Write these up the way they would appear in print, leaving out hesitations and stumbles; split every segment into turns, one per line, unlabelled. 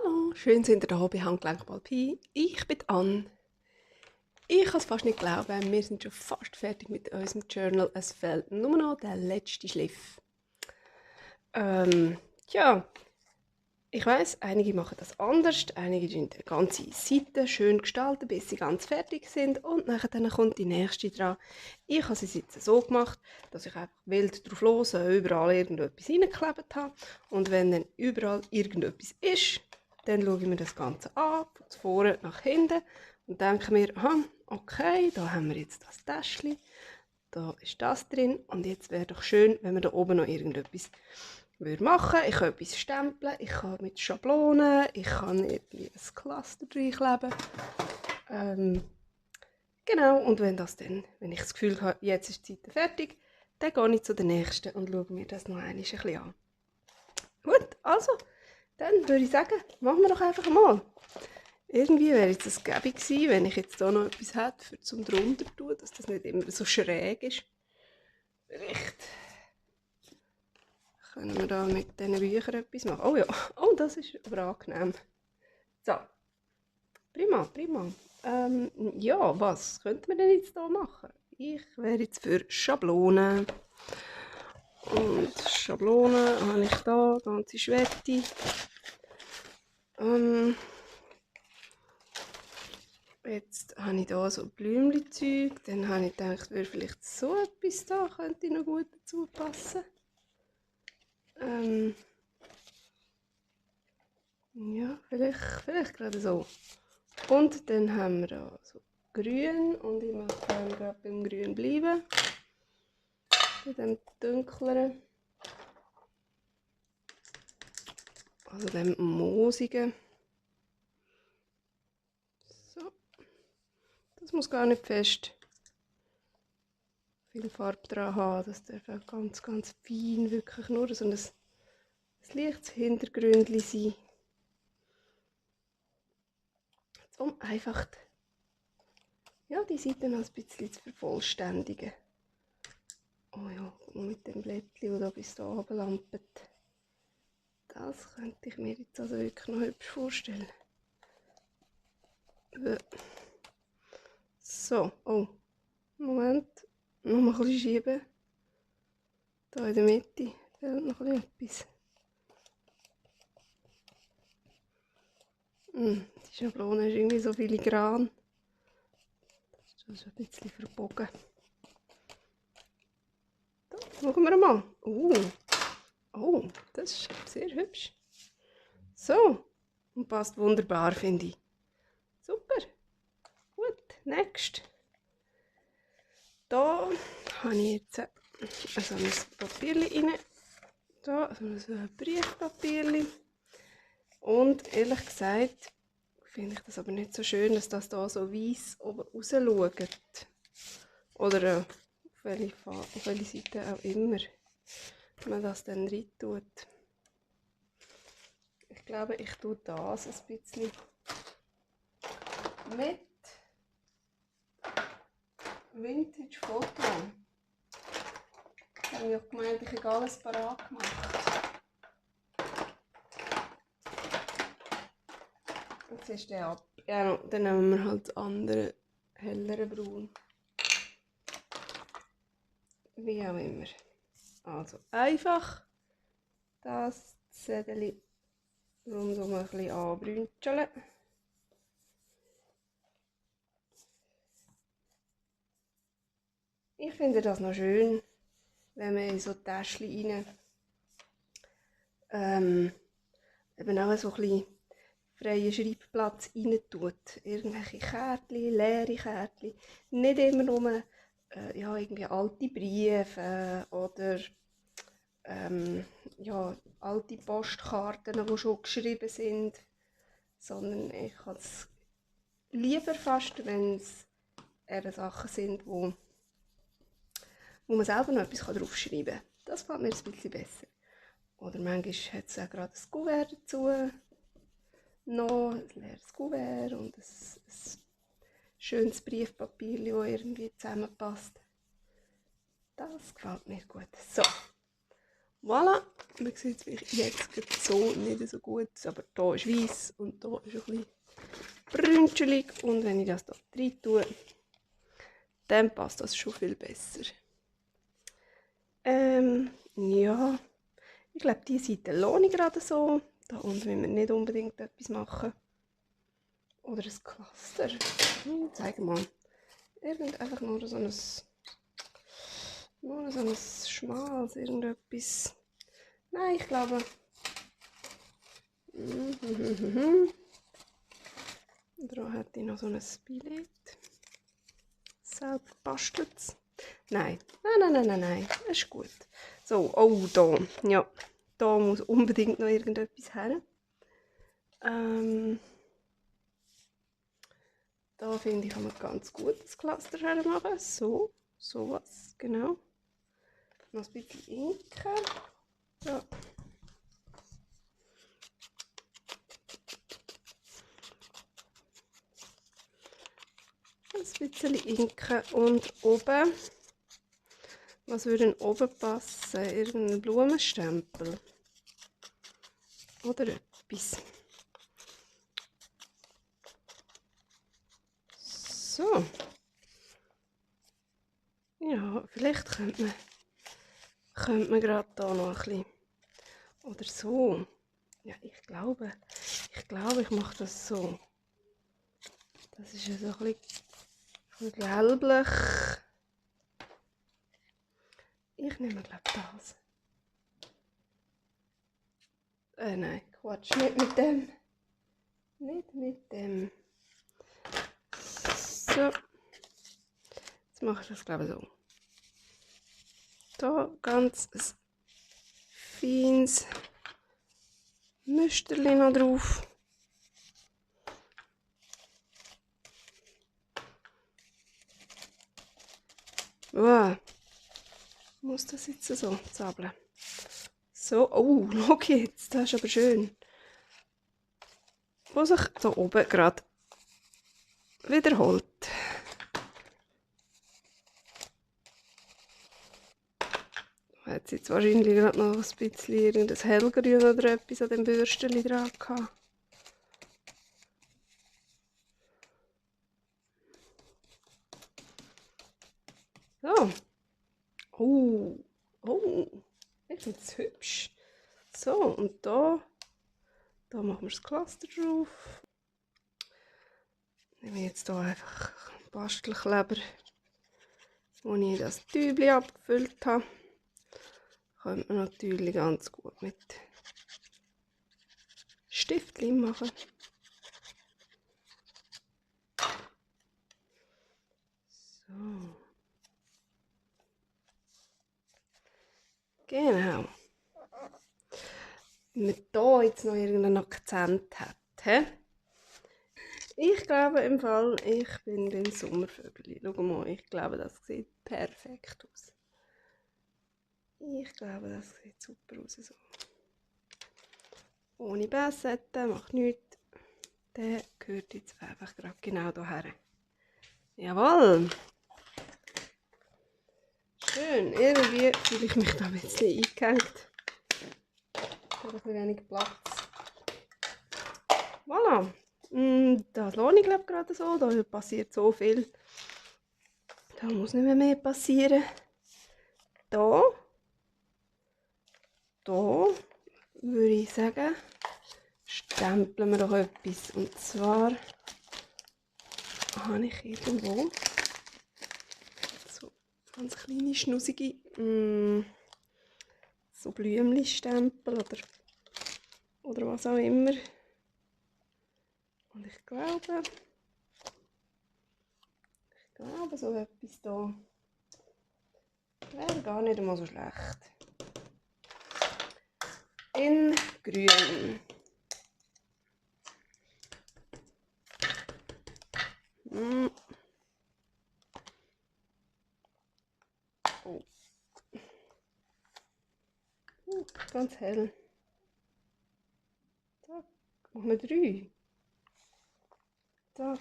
Hallo, schön sind ihr da bei Handgelenkball Pi. Ich bin Anne. Ich kann es fast nicht glauben, wir sind schon fast fertig mit unserem Journal. Es fehlt nur noch der letzte Schliff. Ja, ich weiss, einige machen das anders. Einige tun die ganze Seite schön gestalten, bis sie ganz fertig sind. Und dann kommt die nächste dran. Ich habe sie jetzt so gemacht, dass ich einfach wild drauf los überall irgendetwas reingeklebt habe. Und wenn dann überall irgendetwas ist, dann schaue ich mir das Ganze an, von vorne nach hinten und denke mir, aha, okay, da haben wir jetzt das Täschchen, da ist das drin und jetzt wäre doch schön, wenn wir da oben noch irgendetwas machen. Ich kann etwas stempeln, ich kann mit Schablonen, ich kann irgendwie ein Cluster reinkleben. Genau, und wenn ich das Gefühl habe, jetzt ist die Seite fertig, dann gehe ich zu der nächsten und schaue mir das noch einmal ein bisschen an. Gut, also, dann würde ich sagen, machen wir doch einfach mal. Irgendwie wäre jetzt das gäbig gewesen, wenn ich jetzt hier noch etwas hätte, für zum drunter zu tun, dass das nicht immer so schräg ist. Vielleicht können wir da mit diesen Büchern etwas machen. Oh ja, oh, das ist aber angenehm. So, prima, prima. Ja, was könnte man denn jetzt hier machen? Ich wäre jetzt für Schablonen. Und Schablonen habe ich da, ganze Schwette. Jetzt habe ich hier so Blümchen-Zeug. Dann habe ich gedacht, würde vielleicht so etwas da könnte noch gut dazu passen. Ja, vielleicht gerade so. Und dann haben wir da so grün und ich möchte gerade beim Grün bleiben. Bei dem dunkleren. Also dem moosigen. So. Das muss gar nicht fest viel Farbe dran haben. Das darf auch ganz, ganz fein wirklich nur so ein leichtes Hintergründchen sein. Um einfach ja, die Seite noch ein bisschen zu vervollständigen. Oh ja, mit dem Blättchen, das da bis da oben lampet. Das könnte ich mir jetzt also wirklich noch hübsch vorstellen. So, oh, Moment, noch mal ein bisschen schieben. Da in der Mitte fehlt noch etwas. Die Schablone ist irgendwie so filigran. Das ist ein bisschen verbogen. Das machen wir mal. Oh, das ist sehr hübsch. So, und passt wunderbar, finde ich. Super. Gut, next. Da habe ich jetzt also ein Papier rein. Da also ein Briefpapier. Und ehrlich gesagt finde ich das aber nicht so schön, dass das da so weiss oben raus schaut. Oder auf welche Seite auch immer man das dann rein tut. Ich glaube, ich tue das ein bisschen mit Vintage Foto. Ich habe auch gemeint, ich habe alles parat gemacht. Jetzt ist der ab. Ja, dann nehmen wir halt das andere, hellere Braun. Wie auch immer. Also einfach das Zettel rundum ein bisschen anbrünzeln. Ich finde das noch schön, wenn man in so Täschchen rein eben auch so ein bisschen freien Schreibplatz rein tut. Irgendwelche Kärtchen, leere Kärtchen. Nicht immer nur ja, irgendwie alte Briefe oder ja, alte Postkarten, die schon geschrieben sind. Sondern ich habe es lieber fast, wenn es eben Sachen sind, wo man selber noch etwas draufschreiben kann. Das gefällt mir ein bisschen besser. Oder manchmal hat es auch gerade ein Kuvert dazu. Noch ein leeres Kuvert und ein schönes Briefpapier, das irgendwie zusammenpasst. Das gefällt mir gut. So, Voilà, man sieht es vielleicht jetzt gerade so nicht so gut, aber hier ist weiß und hier ist ein bisschen brünschelig. Und wenn ich das hier rein tue, dann passt das schon viel besser. Ja, ich glaube, diese Seite lohne ich gerade so. Da unten will man nicht unbedingt etwas machen. Oder ein Cluster. Zeig mal. Einfach nur so ein schmales, irgendetwas. Nein, ich glaube. Da hätte ich noch so ein Billett. Selber bastelt. Nein, das ist gut. So, oh, da. Ja, da muss unbedingt noch irgendetwas her. Da finde ich, kann man ganz gut das Cluster hermachen. So, sowas, genau. Noch ein bisschen Inke. Ja. Ein bisschen Inke und oben. Was würde denn oben passen? Irgendein Blumenstempel. Oder etwas. So. Ja, vielleicht könnte man gerade da noch ein bisschen. Oder so. Ja, ich glaube, ich mache das so. Das ist ja so ein bisschen gelblich. Ich nehme, glaube ich, das. Nein, Quatsch, nicht mit dem. Nicht mit dem. So. Jetzt mache ich das, glaube ich, so. Da ganz ein feines Müsterchen noch drauf. Wow. Muss das jetzt so zabeln? So, oh, schau jetzt, das ist aber schön. Wo sich da oben gerade wiederholt. Hat sie jetzt wahrscheinlich gerade noch ein bisschen irgendein hellgrün oder etwas an dem Bürstchen dran gehabt. So. Oh, ich finde es hübsch. So, und da machen wir das Cluster drauf. Nehme ich jetzt hier einfach Bastelkleber, wo ich das Tübli abgefüllt habe. Könnte man natürlich ganz gut mit Stiftchen machen. So. Genau. Wenn man hier jetzt noch irgendeinen Akzent hat. He? Ich glaube im Fall, ich bin beim Sommervögel. Schau mal, ich glaube, das sieht perfekt aus. Ich glaube, das sieht super aus. So. Ohne Bassette, macht nichts. Der gehört jetzt einfach gerade genau hierher. Jawohl! Schön, irgendwie fühle ich mich da ein bisschen eingehängt. Ich habe ein bisschen wenig Platz. Voilà! Das lohne ich glaube gerade so. Da passiert so viel. Da muss nicht mehr passieren. Da würde ich sagen, stempeln wir doch etwas. Und zwar habe ich irgendwo so ganz kleine, schnussige so Blümchenstempel oder was auch immer. Und ich glaube so etwas da wäre gar nicht einmal so schlecht. In grün. Oh. Ganz hell. Zack. Machen wir 3. Zack.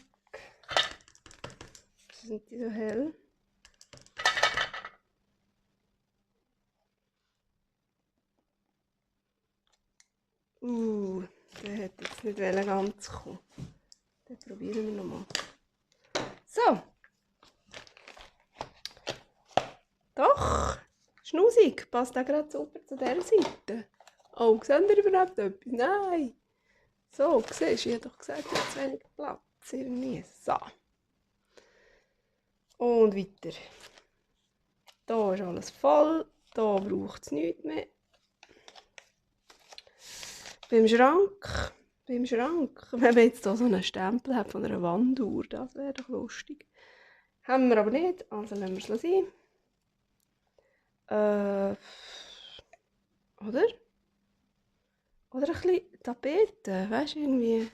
Sind die so hell? Der hat jetzt nicht ganz kommen. Den probieren wir nochmal. So. Doch. Schnusig. Passt auch gerade super zu dieser Seite. Oh, seht ihr überhaupt etwas? Nein. So, siehst du, ich habe doch gesagt, ich habe zu wenig Platz. Irgendwie. So. Und weiter. Hier ist alles voll. Hier braucht es nichts mehr. Beim Schrank, wenn man jetzt hier so einen Stempel hat von einer Wanduhr, das wäre doch lustig. Haben wir aber nicht, also lassen wir es sein. Oder? Oder ein bisschen Tapete, weißt du, irgendwie.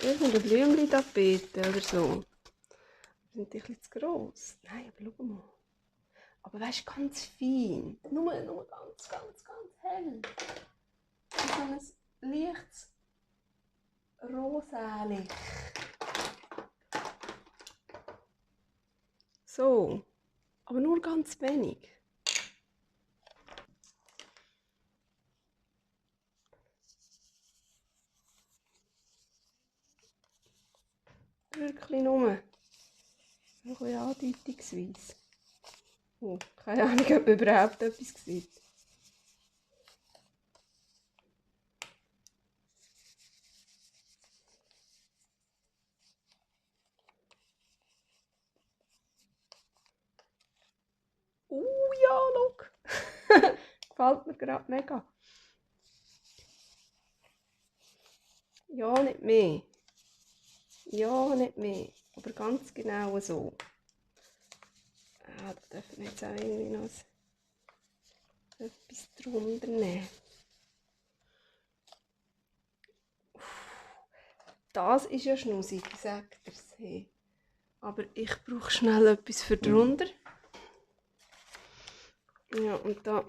Irgendeine Blümchen-Tapete oder so. Sind die ein bisschen zu gross? Nein, aber schau mal. Aber weißt du, ganz fein. Nur ganz hell. So ein leichtes Rosalicht. So. Aber nur ganz wenig. Wirklich nur. Ein bisschen andeutungsweise. Oh, keine Ahnung, ob man überhaupt etwas sieht. Ja, schau. Gefällt mir gerade mega. Ja, nicht mehr. Ja, nicht mehr. Aber ganz genau so. Da dürfen wir jetzt auch irgendwie noch etwas drunter nehmen. Das ist ja schnusig, sagt er es. Hey. Aber ich brauche schnell etwas für drunter. Ja, und da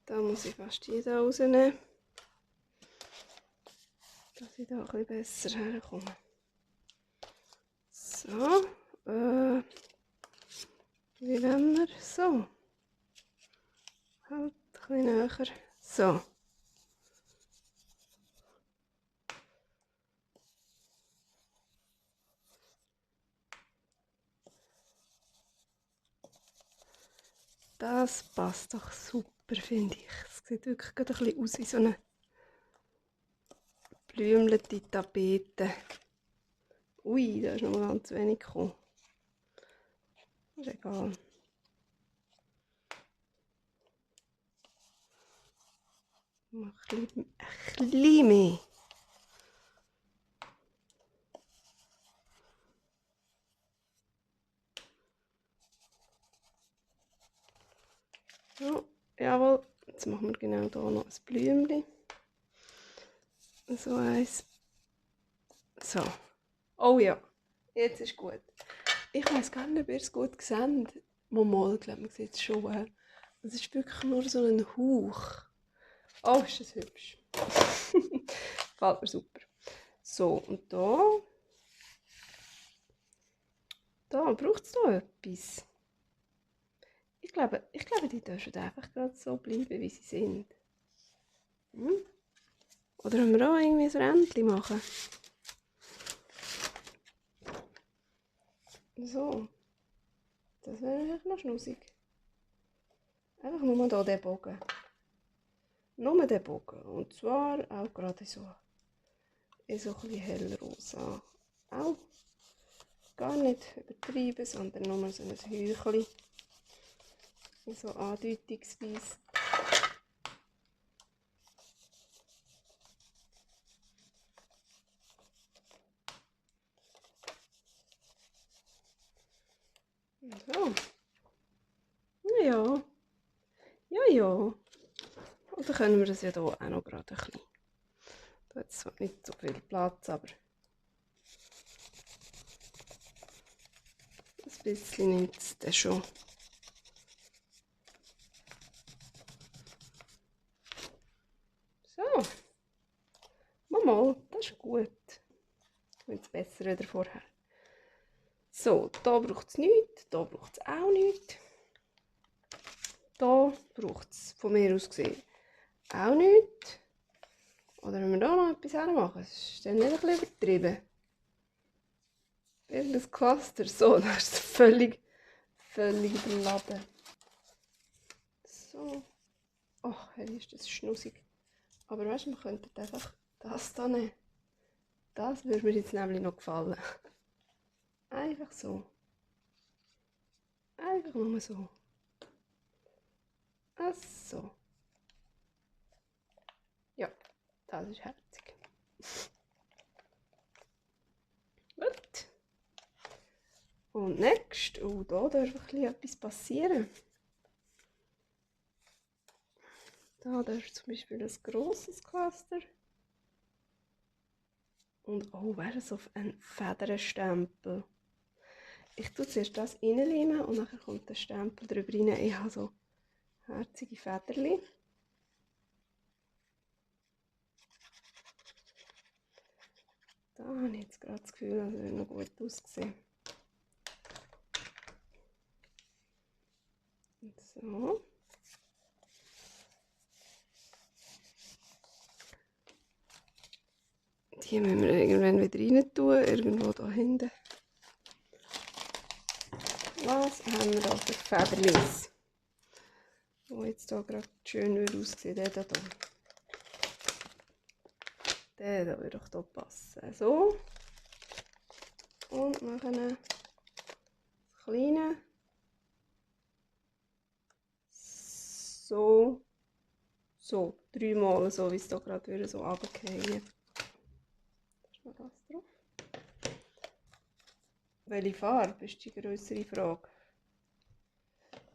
muss ich fast die da rausnehmen. Dass ich da ein bisschen besser herkomme. So. Wie wollen wir? So. Halt ein bisschen näher. So. Das passt doch super, finde ich. Es sieht wirklich ein bisschen aus wie so eine blümliche Tapete. Ui, da ist noch ganz wenig gekommen. Ist egal. Ein bisschen mehr. So, jawohl. Jetzt machen wir genau hier noch ein Blümchen. So eins. So. Oh ja, jetzt ist gut. Ich weiß gar nicht, ob ihr es gut seht. Mal, ich glaube, man sieht es schon. Es ist wirklich nur so ein Hauch. Oh, ist das hübsch. Gefällt mir super. So, und da braucht es da etwas. Ich glaube, die dürfen einfach gerade so bleiben, wie sie sind. Hm? Oder können wir auch irgendwie ein Rändchen machen? So. Das wäre eigentlich noch schnusig. Einfach nur hier den Bogen. Nur den Bogen. Und zwar auch gerade so. In so ein bisschen hellrosa. Auch gar nicht übertrieben, sondern nur so ein Häuchchen. So andeutungsweise. So. Ja. Ja. Und dann können wir das ja hier auch noch gerade ein bisschen. Da hat es zwar nicht so viel Platz, aber ein bisschen nimmt es dann schon. So. Mama, das ist gut. Jetzt besser wieder vorher. So, da braucht es nichts, da braucht es auch nichts. Da braucht es von mir aus gesehen Auch nichts. Oder wenn wir da noch etwas hermachen, das ist dann nicht ein bisschen übertrieben. Irgendein Cluster, so, das ist völlig überladen. So. Ach, hey, ist das schnussig. Aber weißt du, wir könnten einfach das hier nehmen. Das würde mir jetzt nämlich noch gefallen. Einfach so. Einfach nur so. So. Ja, das ist herzig. Gut. Und next, da darf etwas passieren. Da darf zum Beispiel ein grosses Cluster. Und wäre es auf einen Federnstempel. Ich tue zuerst das reinlegen und dann kommt der Stempel drüber rein. Ich habe so herzige Federchen. Da habe ich jetzt gerade das Gefühl, das würde noch gut aussehen. So. Die müssen wir irgendwann wieder rein tun, irgendwo da hinten. Was haben wir da für Federchen? Die jetzt hier gerade schön aussehen. Der hier. Der hier würde doch hier passen. So. Und nachher das kleine. So. So. Dreimal so, wie es hier gerade so runterfallen. Da ist noch das drauf. Welche Farbe ist die grössere Frage?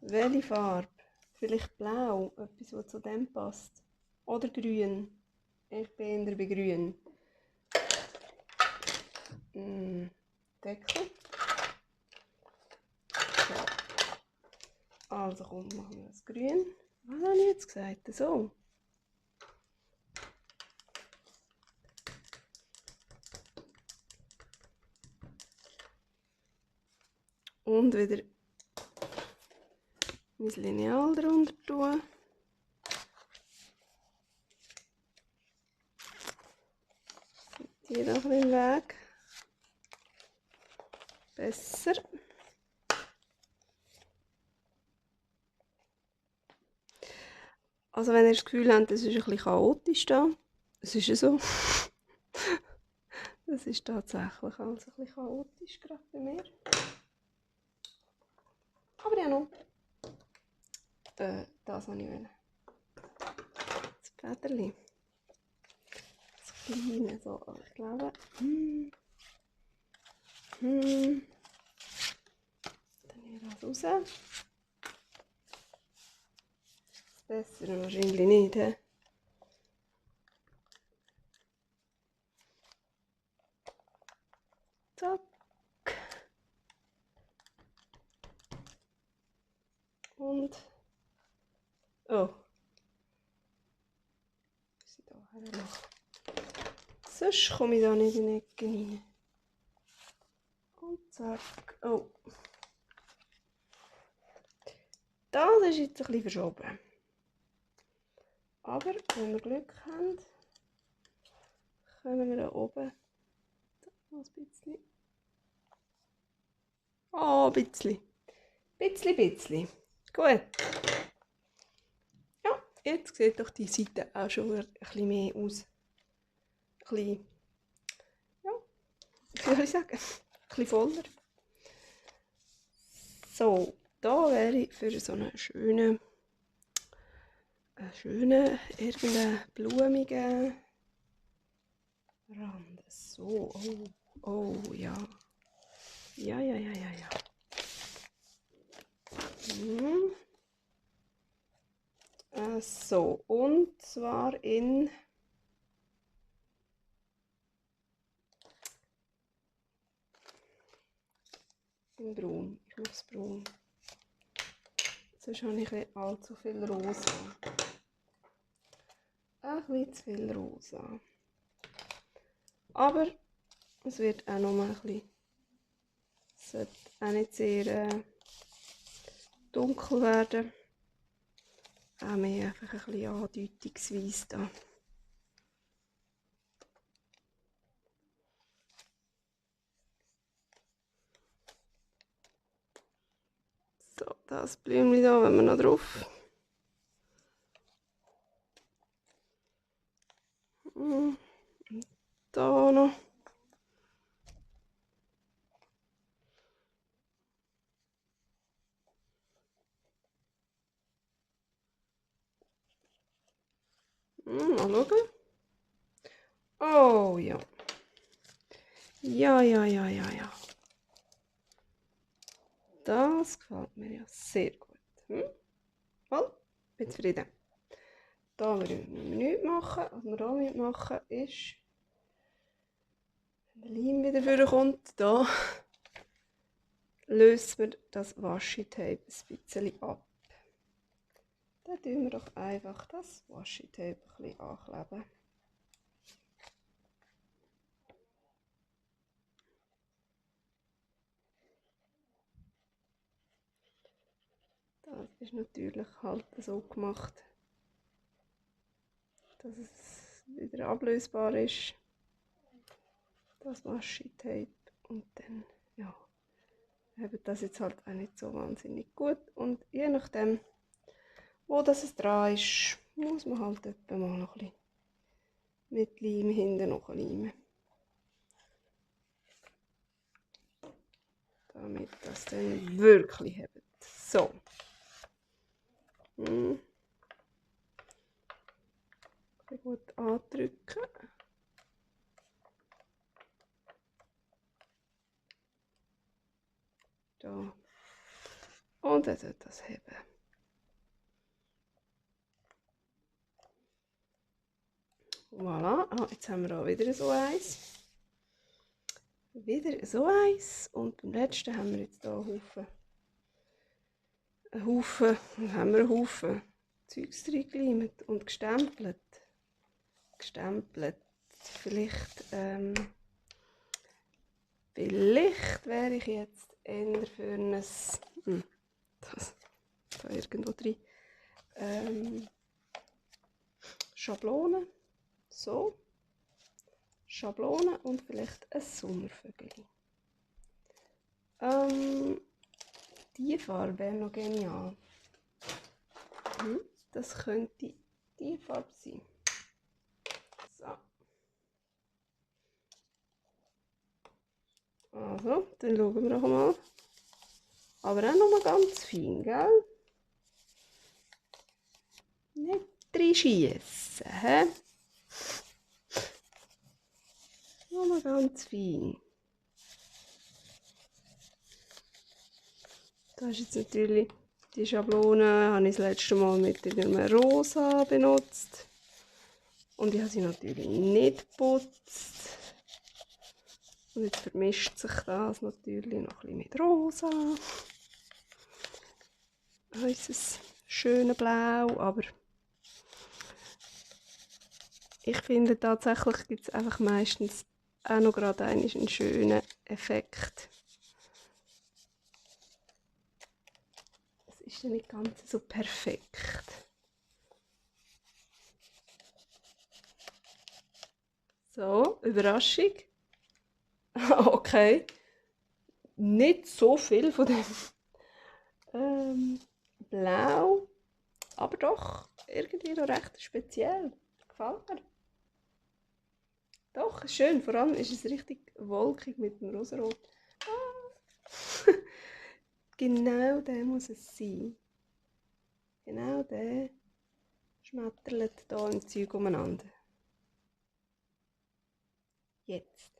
Welche Farbe? Vielleicht blau, etwas, was zu dem passt. Oder grün. Ich bin eher bei grün. Deckel. So. Also komm, machen wir das grün. Was habe ich jetzt gesagt? So. Und wieder mein Lineal drunter tun. Die noch ein bisschen weg. Besser. Also wenn ihr das Gefühl habt, es ist ein bisschen chaotisch da, es ist ja so. Das ist tatsächlich alles ein bisschen chaotisch gerade bei mir. Aber ja noch. Das wollte ich wollen. Das Federchen. Das kleine, so, ich glaube. Dann nehme ich das raus. Das Bessere wahrscheinlich nicht. He? Zack. Und. Oh. Was ich da hermache. Sonst komme ich da nicht in die Ecke rein. Und zack. Oh. Das ist jetzt ein bisschen verschoben. Aber wenn wir Glück haben, können wir da oben noch ein bisschen. Oh, ein bisschen. Bisschen. Gut. Ja, jetzt sieht doch die Seite auch schon ein bisschen mehr aus. Ein bisschen, ja, wie soll ich sagen? Ein bisschen voller. So, da wäre ich für so einen schönen, irgendeinen blumigen Rand. So, oh, ja. Ja. So, und zwar in Braun. Ich mache es braun. Sonst habe ich nicht allzu viel rosa. Ein bisschen zu viel rosa. Aber es wird auch noch mal ein bisschen. Es sollte auch nicht sehr dunkel werden. auch mehr einfach ein bisschen andeutungsweise da. So, das Blümchen da, wenn wir noch drauf. Und da noch. Mal schauen. Oh ja. Ja. Das gefällt mir ja sehr gut. Voll, bin zufrieden. Da müssen wir nichts machen. Was wir hier machen ist, wenn der Leim wieder vorkommt, da lösen wir das Washi-Tape ein bisschen ab. Dann tun wir doch einfach das Washi-Tape ein bisschen ankleben. Das ist natürlich halt so gemacht, dass es wieder ablösbar ist. Das Washi-Tape. Und dann, ja, hebt das jetzt halt auch nicht so wahnsinnig gut. Und je nachdem, wo das dran ist, muss man halt etwa mal noch ein bisschen mit Leim hinten noch leimen. Damit das dann wirklich hebt. So. Ein bisschen gut andrücken. Da. Und dann wird das heben. Voilà. Ah, jetzt haben wir auch wieder so eins. Wieder so eins. Und beim letzten haben wir jetzt hier einen Haufen Zeugs reingeleimt und gestempelt. Vielleicht wäre ich jetzt eher für ein da irgendwo drin Schablone. So. Schablone und vielleicht ein Sommervögel. Die Farbe wäre noch genial. Das könnte die Farbe sein. So. Also, dann schauen wir doch mal. Aber auch noch mal ganz fein, gell? Nicht reinschiessen, hä? Noch mal ganz fein. Das ist jetzt natürlich, die Schablone habe ich das letzte Mal mit einem Rosa benutzt. Und ich habe sie natürlich nicht geputzt. Und jetzt vermischt sich das natürlich noch ein bisschen mit Rosa. Unser schönes Blau, aber ich finde tatsächlich gibt es einfach meistens auch noch gerade einen schönen Effekt. Es ist ja nicht ganz so perfekt. So, Überraschung. Okay. Nicht so viel von dem Blau, aber doch irgendwie noch recht speziell. Gefällt mir. Doch, schön. Vor allem ist es richtig wolkig mit dem Rosarot. Genau der muss es sein. Genau der schmetterlet hier im Zeug umeinander. Jetzt.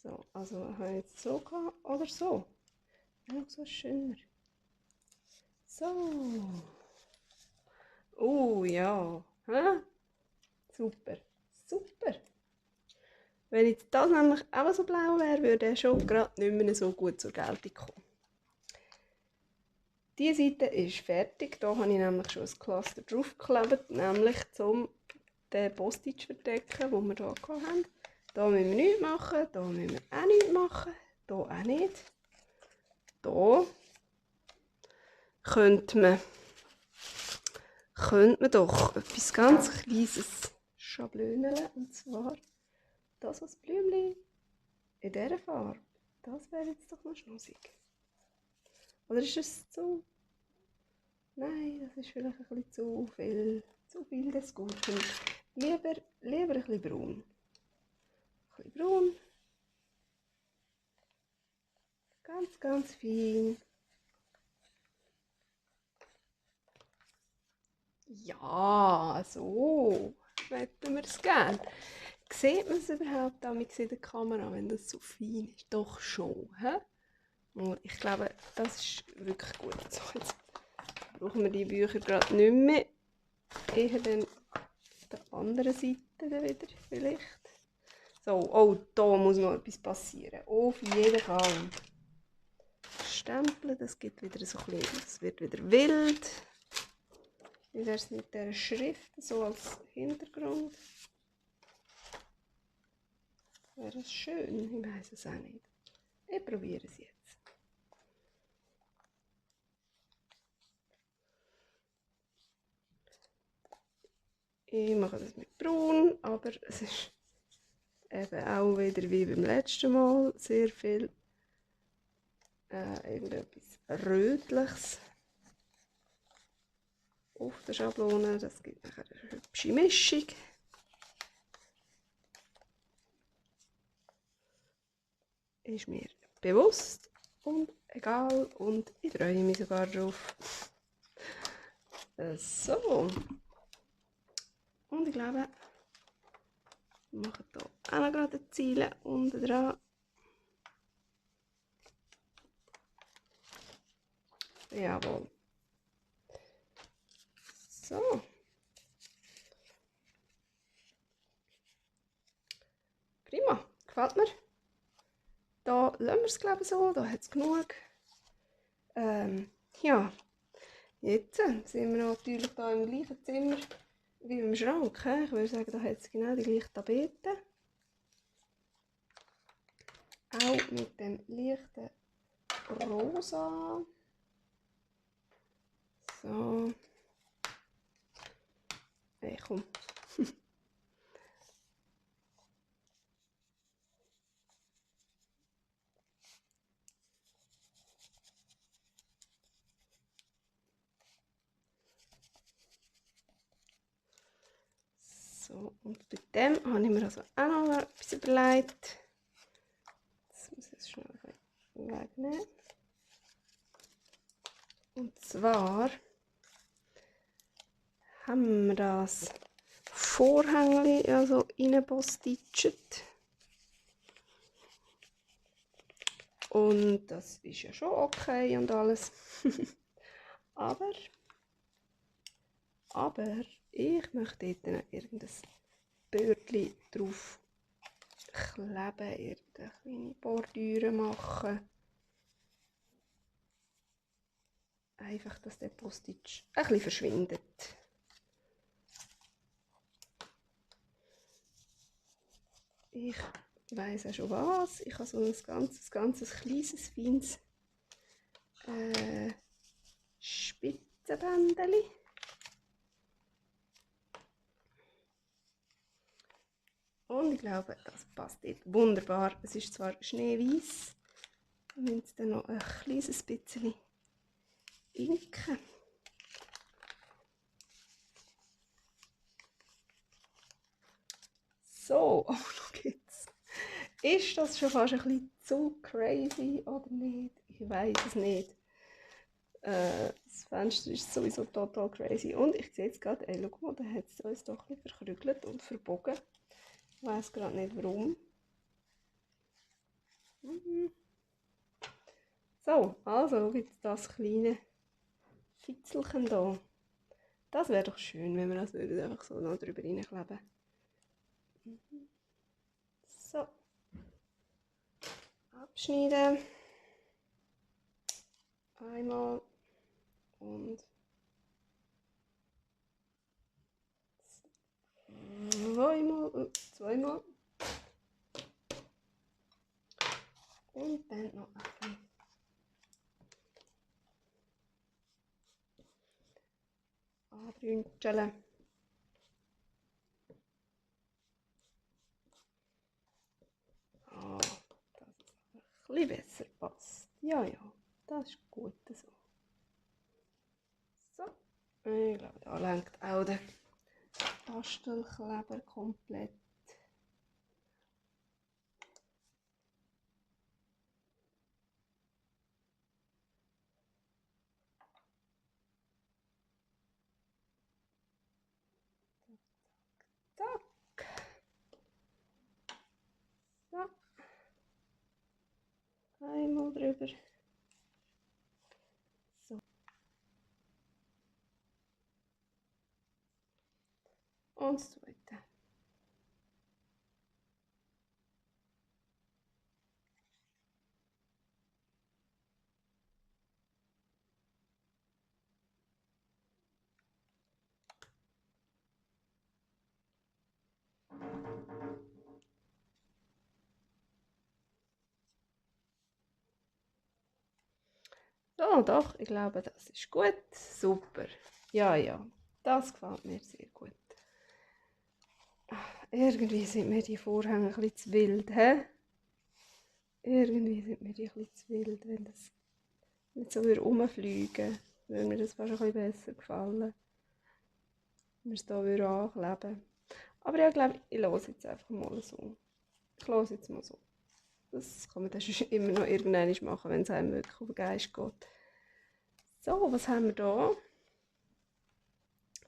So, also habe ich jetzt so gehabt oder so. Noch so schöner. So. Ja. Ha? Super. Super. Wenn jetzt das nämlich auch so blau wäre, würde er schon gerade nicht mehr so gut zur Geltung kommen. Diese Seite ist fertig. Da habe ich nämlich schon ein Cluster draufgeklebt, nämlich um den Postage zu verdecken, den wir hier hatten. Da müssen wir nichts machen, da müssen wir auch nichts machen, da auch nicht. Da könnte man könnte man doch etwas ganz Kleines schablöneln. Und zwar das, was Blümchen in dieser Farbe. Das wäre jetzt doch noch schnussig. Oder ist es zu... Nein, das ist vielleicht ein bisschen zu viel des Guten. Lieber ein bisschen braun. Ein bisschen braun. Ganz, ganz fein. Ja, so hätten wir es gerne. Sieht man es überhaupt damals in der Kamera, wenn das so fein ist? Doch schon, hä? Und ich glaube, das ist wirklich gut. So, jetzt brauchen wir die Bücher gerade nicht mehr. Eher dann auf der anderen Seite dann wieder vielleicht. So, oh, da muss noch etwas passieren. Auf jeden Fall. Stempeln, das gibt wieder so ein bisschen, es wird wieder wild. Wie wäre es mit dieser Schrift, so als Hintergrund? Wäre es schön? Ich weiß es auch nicht. Ich probiere es jetzt. Ich mache das mit Braun, aber es ist eben auch wieder wie beim letzten Mal sehr viel irgendetwas Rötliches auf der Schablone. Das gibt nachher eine hübsche Mischung. Ist mir bewusst und egal und ich freue mich sogar drauf. So. Und ich glaube, wir machen hier auch noch gerade die Ziele unten dran. Jawohl. So. Prima. Gefällt mir. Da lassen wir es, glaube ich, so. Da hat es genug. Ja. Jetzt sind wir natürlich hier im gleichen Zimmer wie im Schrank. Ich würde sagen, da hat es genau die gleiche Tapete. Auch mit dem leichten Rosa. So. Hey, komm. So, und bei dem habe ich mir also auch noch etwas überlegt. Jetzt muss ich es schnell wegnehmen. Und zwar haben wir das Vorhängli also reinbostitschet. Und das ist ja schon okay und alles. aber ich möchte dort irgendein Bördchen drauf kleben, irgendeine kleine Bordüre machen. Einfach, dass der Postitsch ein bisschen verschwindet. Ich weiss auch schon was. Ich habe so ein ganzes kleines, feines Spitzenbändchen. Und ich glaube, das passt dort wunderbar. Es ist zwar schneeweiß, wir müssen es dann noch ein kleines bisschen inken. So, oh, schau jetzt. Ist das schon fast ein bisschen zu crazy oder nicht? Ich weiß es nicht. Das Fenster ist sowieso total crazy. Und ich sehe jetzt gerade, ey, schau mal, da hat es uns doch ein bisschen verkrügelt und verbogen. Ich weiß gerade nicht warum. So, also jetzt das kleine Fitzelchen hier. Das wäre doch schön, wenn wir das einfach so noch drüber reinkleben. So. Abschneiden. Einmal und zweimal. Und dann noch ein bisschen Dünscheln. Ah, dass es ein bisschen besser passt. Ja, ja, das ist gut so. So, ich glaube, da lenkt auch der Bastelkleber komplett. Zack. So. Einmal drüber. So. Und das zweite. So, doch, ich glaube, das ist gut. Super. Ja, ja, das gefällt mir sehr gut. Irgendwie sind mir die Vorhänge ein bisschen zu wild, hä? Irgendwie sind mir die ein bisschen zu wild, wenn das nicht so rumfliegen würde. Mir das fast ein bisschen besser gefallen. Wenn wir es hier ankleben. Aber ich glaube, ich lasse jetzt einfach mal so. Ich lasse jetzt mal so. Das kann man dann immer noch irgendwann machen, wenn es einem wirklich auf den Geist geht. So, was haben wir da?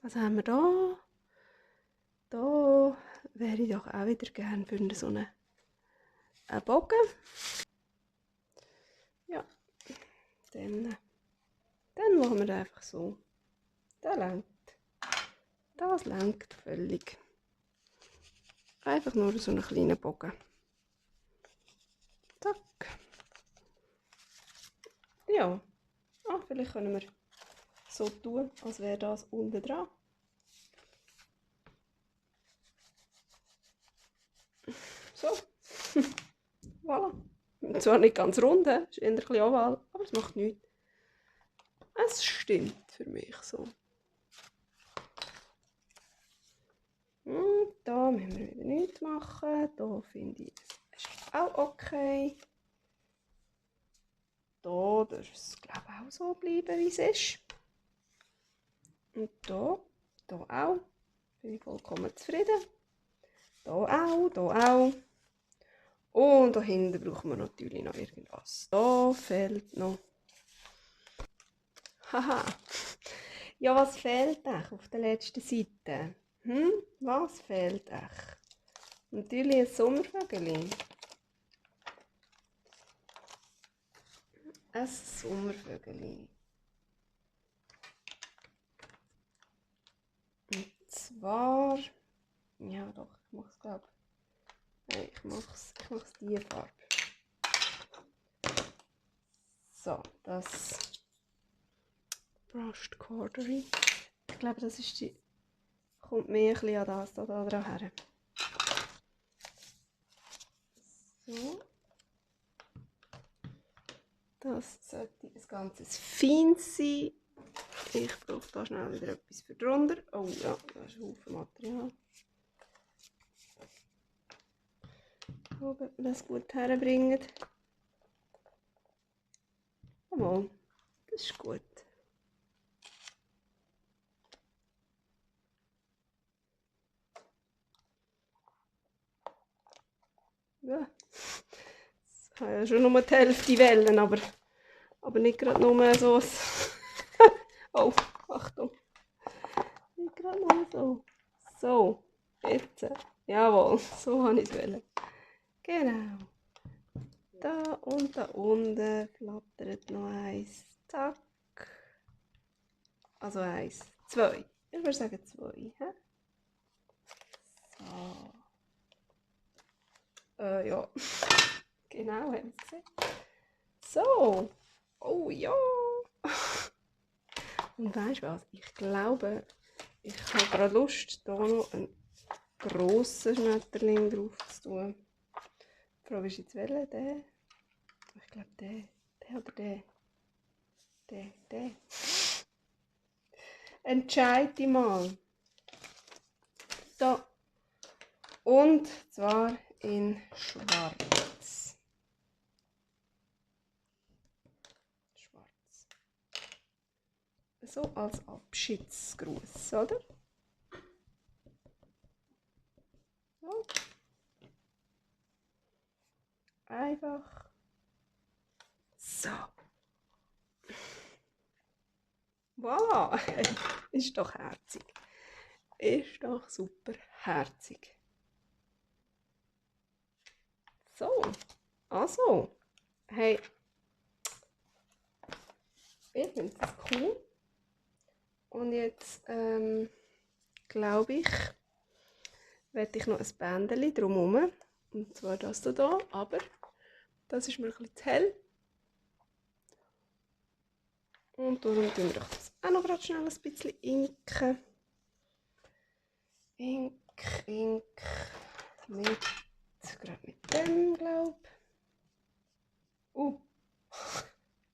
Was haben wir da? Da wäre ich doch auch wieder gerne für so einen Bogen. Ja, dann machen wir das einfach so. Das lenkt. Das lenkt völlig. Einfach nur so einen kleinen Bogen. Zack. Ja. Ah, vielleicht können wir so tun, als wäre das unten dran. So. Voilà. Zwar nicht ganz rund, ist eher ein bisschen oval, aber es macht nichts. Es stimmt für mich so. Und da müssen wir wieder nichts machen. Da finde ich, es ist auch okay. Da darf es, glaube ich, auch so bleiben, wie es ist. Und da auch. Bin ich vollkommen zufrieden. Da auch. Und da hinten brauchen wir natürlich noch irgendwas. Da fehlt noch. Haha. Ja, was fehlt euch auf der letzten Seite? Was fehlt euch? Natürlich ein Sommervögel. Ein Sommervögel. Und zwar... Ja doch, ich mache es glaube ich. Nein, ich mache es diese Farbe. So, das Brushed Cordery. Ich glaube, das ist die... Kommt mehr ein bisschen an das da dran her. So. Das sollte ein ganzes Feins sein. Ich brauche da schnell wieder etwas für drunter. Oh ja, da ist ein Haufen Material. Schauen, ob wir das gut herbringen. Mal, das ist gut. Ja. Ich habe ja schon nur die Hälfte Wellen, aber nicht gerade nur so. Oh, Achtung. Nicht gerade nur so. So, jetzt. Jawohl, so habe ich es wollen. Genau. Da und da unten flattert noch eins. Zack. Also eins, zwei. Ich würde sagen zwei. He? So. Ja. Genau, haben Sie gesehen. So. Oh ja. Und weißt du was? Ich glaube, ich habe gerade Lust, hier noch einen grossen Schmetterling drauf zu tun. Die Frage ist jetzt welcher, der? Ich glaube der oder der. Der. Entscheide dich mal. So. Und zwar in Schwarz. Schwarz. So als Abschiedsgruß, oder? So. Einfach. So. Voilà. Ist doch herzig. Ist doch super herzig. So. Also. Hey. Ich finde das cool. Und jetzt, glaube ich, werde ich noch ein Bändchen drumherum. Und zwar das hier. Aber das ist mir ein bisschen zu hell. Und darum tun wir das auch noch gerade schnell ein bisschen inken. Ink. Gerade mit dem, glaube ich.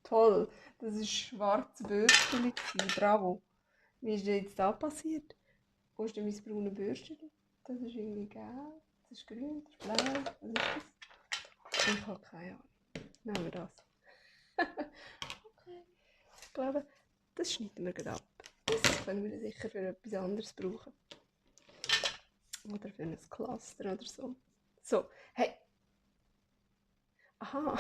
Toll. Das war schwarze Bürstchen. Bravo. Wie ist denn jetzt da passiert? Wo ist denn mein braunes Bürstchen? Das ist irgendwie gelb, das ist grün, das ist blau. Was ist das? Ich habe keine Ahnung. Nehmen wir das. Okay. Ich glaube, das schneiden wir gerade ab. Das können wir sicher für etwas anderes brauchen. Oder für ein Cluster oder so. So, hey. Aha.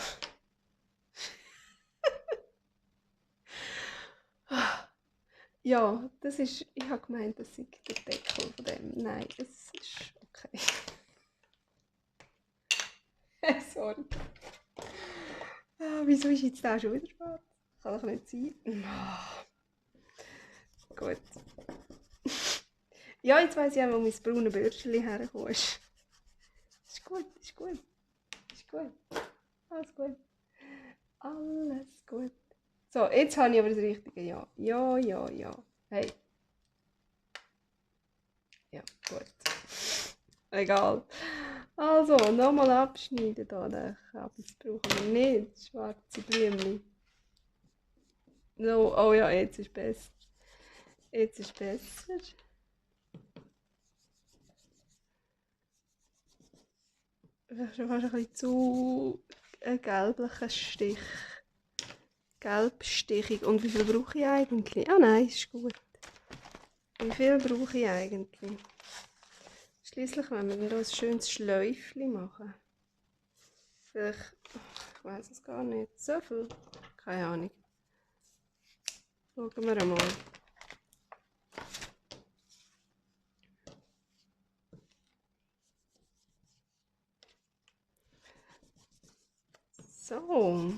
Ja, das ist, ich habe gemeint, das sei der Deckel von dem. Nein, es ist okay. Sorry. Wieso ist jetzt der schon wieder schwarz? Kann doch nicht sein. Gut. Ja, jetzt weiss ich auch, wo mein braunes Bürstchen hergekommen ist. Ist gut. Ist gut. Alles gut. Alles gut. So, jetzt habe ich aber das richtige Ja. Ja. Hey. Ja, gut. Egal. Also, nochmal abschneiden da. Den Kabel brauchen wir nicht. Schwarze Blümchen. So, oh ja, jetzt ist besser. Jetzt ist besser. Vielleicht schon fast ein bisschen zu gelblicher Stich. Gelbstichig. Und wie viel brauche ich eigentlich? Ah nein, ist gut. Wie viel brauche ich eigentlich? Schließlich wollen wir hier ein schönes Schläufchen machen. Vielleicht, ich weiß es gar nicht, so viel? Keine Ahnung. Schauen wir einmal. So.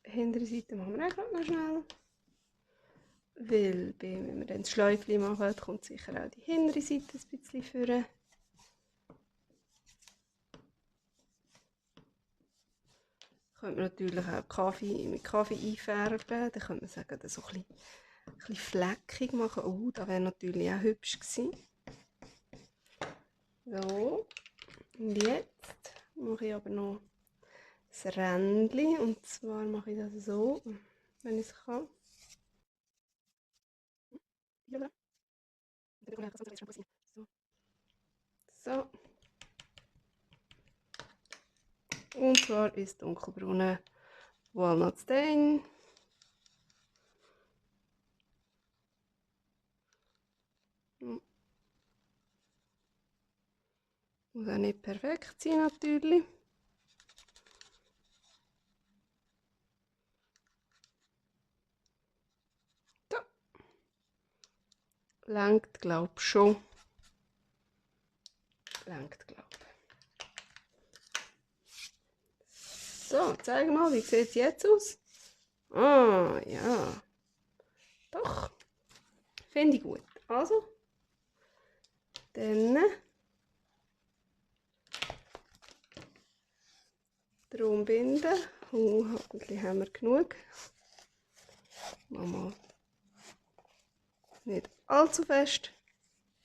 Hintere Seite machen wir auch gerade noch schnell. Weil, wenn wir dann das Schläufchen machen, kommt sicher auch die hintere Seite ein bisschen vor. Könnte man natürlich auch Kaffee mit Kaffee einfärben. Dann könnte man sagen, das so ein bisschen fleckig machen. Oh, das wäre natürlich auch hübsch gewesen. So, und jetzt mache ich aber noch das Rändchen. Und zwar mache ich das so, wenn ich es kann. So. So. Und zwar ist dunkelbraune Walnut Stain. Muss auch nicht perfekt sein, natürlich. So. Langt, glaube ich, schon. Langt, glaube ich. So, zeig mal, wie sieht es jetzt aus? Ah, ja. Doch. Finde ich gut. Also, dann drum binden. Hoffentlich haben wir genug. Mal nicht allzu fest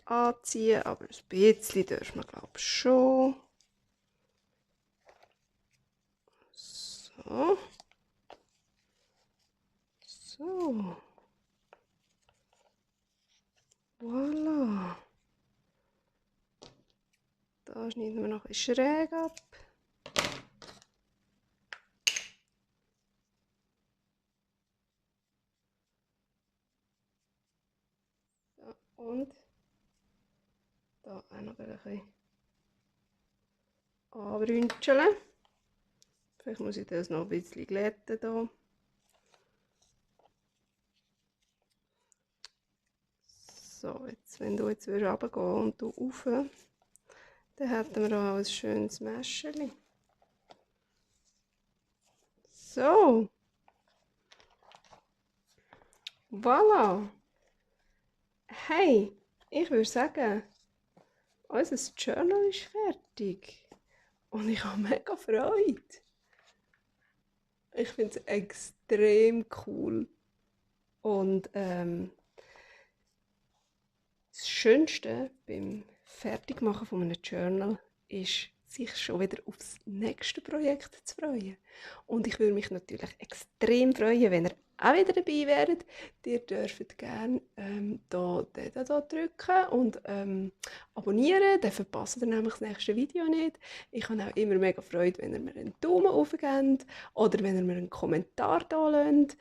anziehen, aber ein bisschen dürfen wir, glaube ich, schon. So. So. Voilà. Da schneiden wir noch ein bisschen schräg ab. So, und da auch noch ein bisschen anbrünzeln. Vielleicht muss ich das noch ein bisschen glätten hier. So, jetzt, wenn du jetzt runtergehen und du rauf, dann hätten wir hier ein schönes Mäscherchen. So. Voilà. Hey, ich würde sagen, unser Journal ist fertig. Und ich habe mega Freude. Ich finde es extrem cool. Und das Schönste beim Fertigmachen von einem Journal ist, sich schon wieder aufs nächste Projekt zu freuen. Und ich würde mich natürlich extrem freuen, wenn ihr auch wieder dabei wäret. Ihr dürft gerne hier drücken und abonnieren. Dann verpasst ihr nämlich das nächste Video nicht. Ich habe auch immer mega Freude, wenn ihr mir einen Daumen hoch gebt oder wenn ihr mir einen Kommentar da lasst.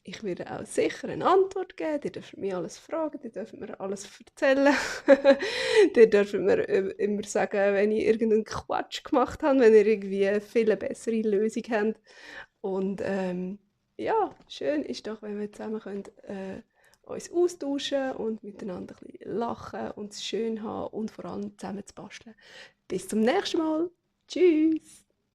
Ich werde auch sicher eine Antwort geben. Ihr dürft mich alles fragen, ihr dürft mir alles erzählen. Ihr dürft mir immer sagen, wenn ich irgendeinen Quatsch gemacht habe, wenn ihr irgendwie eine viel bessere Lösung habt. Und ja, schön ist doch, wenn wir zusammen können, uns austauschen und miteinander ein bisschen lachen und es schön haben und vor allem zusammen zu basteln. Bis zum nächsten Mal. Tschüss!